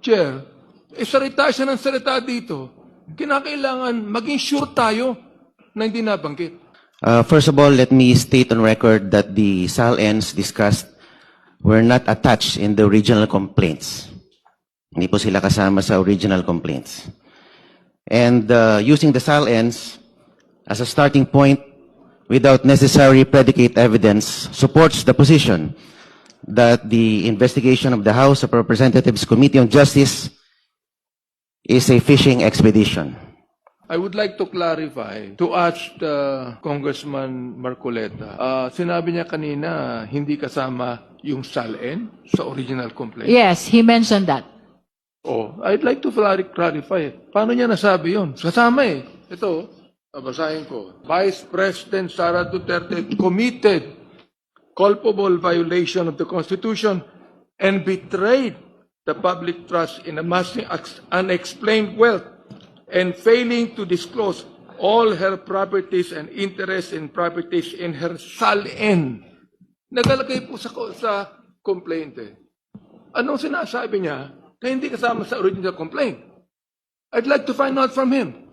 Chair, salita siya ng salita dito. Kinakailangan maging sure tayo na hindi nabanggit. First of all, let me state on record that the SALNs discussed were not attached in the original complaints. Hindi po sila kasama sa original complaints. And using the SALNs as a starting point without necessary predicate evidence supports the position that the investigation of the House of Representatives Committee on Justice is a fishing expedition. I would like to clarify, to ask Congressman Marcoleta. Sinabi niya kanina, hindi kasama yung SALN sa original complaint. Yes, he mentioned that. Oh, I'd like to clarify. Paano niya nasabi yun? Kasama eh. Ito, babasahin ko. Vice President Sara Duterte committed culpable violation of the Constitution and betrayed the public trust in amassing unexplained wealth and failing to disclose all her properties and interests in properties in her SALN. Nagalagay po sa complaint eh. Anong sinasabi niya na hindi kasama sa original complaint? I'd like to find out from him.